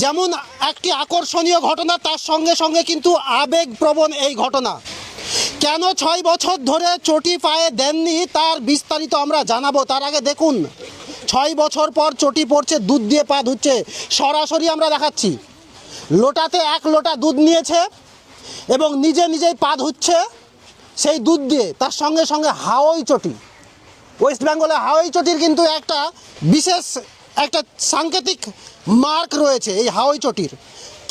যেমন একটি আকর্ষণীয় ঘটনা, তার সঙ্গে সঙ্গে কিন্তু আবেগপ্রবণ এই ঘটনা। কেন 6 বছর ধরে চটি পায়ে দেননি তার বিস্তারিত আমরা জানাবো। তার আগে দেখুন, 6 বছর পর চটি পড়ছে, দুধ দিয়ে পা ধুচ্ছে, সরাসরি আমরা দেখাচ্ছি। লোটাতে 1 লোটা দুধ নিয়েছে এবং নিজেই পা ধুচ্ছে সেই দুধ দিয়ে। তার সঙ্গে সঙ্গে হাওয়াই চটি, ওয়েস্ট বেঙ্গলে হাওয়াই চটির কিন্তু একটা বিশেষ একটা সাংকেতিক মার্ক রয়েছে এই হাওয়াই চটির।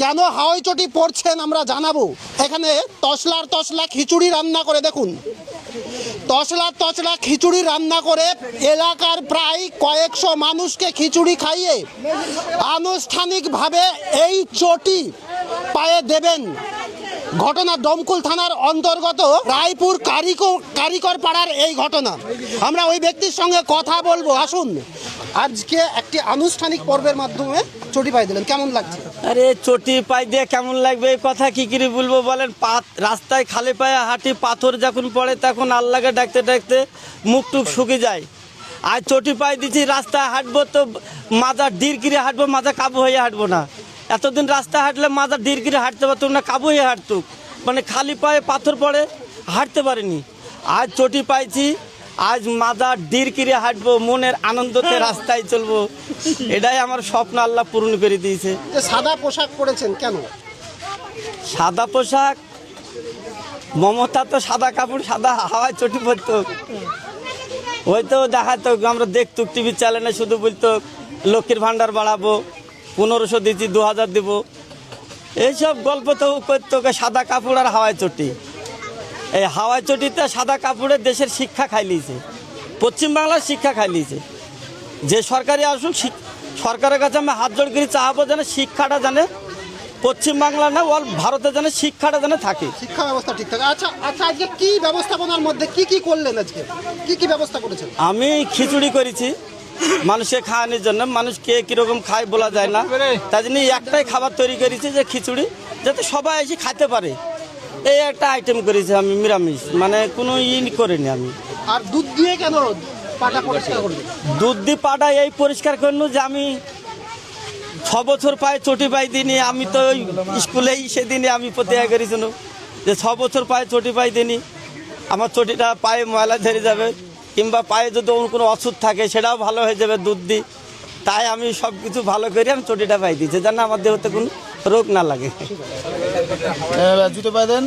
কেন হাওয়াই চটি পড়ছেন আমরা জানাবো। এখানে তসলা খিচুড়ি রান্না করে, দেখুন তসলা খিচুড়ি রান্না করে এলাকার প্রায় কয়েকশো মানুষকে খিচুড়ি খাইয়ে আনুষ্ঠানিকভাবে এই চটি পায়ে দেবেন। ঘটনা দমকুল থানার অন্তর্গত রায়পুর কারিকর পাড়ার এই ঘটনা। আমরা ওই ব্যক্তির সঙ্গে কথা বলবো, আসুন। আজকে একটি আনুষ্ঠানিক পর্বের মাধ্যমে চটি পাই দিলেন, কেমন লাগছে? আরে চটি পাই দিয়ে কেমন লাগবে এই কথা কি করে বলবো বলেন। রাস্তায় খালি পায়ে হাঁটি, পাথর যখন পড়ে তখন আল্লাহকে ডাকতে ডাকতে মুখ টুক শুকিয়ে যায়। আর চটি পাই দিচ্ছি, রাস্তায় হাঁটবো তো মাজা ডির কিরে হাঁটবো, মাজা কাবু হয়ে হাঁটবো না। এতদিন রাস্তায় হাঁটলে মাজা ডির কিরে হাঁটতে পারতুম না, কাবু হয়ে হাঁটতুক। মানে খালি পায়ে পাথর পড়ে হাঁটতে পারিনি। আজ চটি পাইছি, আজ মাজা ডির কিরে হাঁটবো, মনের আনন্দতে রাস্তায় চলবো। এটাই আমার স্বপ্ন আল্লাহ পূরণ করে দিয়েছে। সাদা পোশাক পরেছেন কেন? সাদা পোশাক, মমতা তো সাদা কাপড় সাদা হাওয়ায় চটি পরতো, ওই তো দেখাতো, আমরা দেখতো টিভি চ্যানেলে, শুধু বলতো লক্ষ্মীর ভাণ্ডার বাড়াবো, 1500 দিচ্ছি, 2000 দিব, এইসব গল্প তো করতো। সাদা কাপড় আর হাওয়াই চটি, এই হাওয়াই চটিতে সাদা কাপড়ে দেশের শিক্ষা খাইলিয়েছে, পশ্চিমবাংলার শিক্ষা খাইলিয়েছে। যে সরকারি আসুক, সরকারের কাছে আমি হাত জোড় করে চাহাবো যেন শিক্ষাটা জানে পশ্চিমবাংলা না, অল ভারতে যেন শিক্ষাটা যেন থাকে, শিক্ষা ব্যবস্থা ঠিক থাকে। আচ্ছা, আজকে কি ব্যবস্থাপনার মধ্যে কি করলেন? আজকে কি ব্যবস্থা করেছেন? আমি খিচুড়ি করেছি মানুষকে খাওয়ানোর জন্য। মানুষ কে কীরকম খায় বলা যায় না, তাই জন্য একটাই খাবার তৈরি করেছি যে খিচুড়ি, যাতে সবাই এসে খাইতে পারে। এই একটা আইটেম করেছি আমি, নিরামিষ, মানে কোনো করিনি আমি। আর দুধ দিয়ে কেন পাটা পরিষ্কার করলেন? দুধ দিয়ে পাটা এই পরিষ্কার করলো যে আমি 6 বছর পায়ে চটি পাই দিইনি। আমি তো ওই স্কুলেই সেদিনে আমি প্রতিজ্ঞা করেছিল যে 6 বছর পায়ে চটি পাই দিইনি, আমার চটিটা পায়ে ময়লা ঝরে যাবে, কিংবা পায়ে যদি কোনো অসুখ থাকে সেটাও ভালো হয়ে যাবে দুধ দিই। তাই আমি সব কিছু ভালো করে আমি চটিটা পাই দিয়েছি, যেন আমার দেহতে কোনো রোগ না লাগে। জুতো পাই দেন।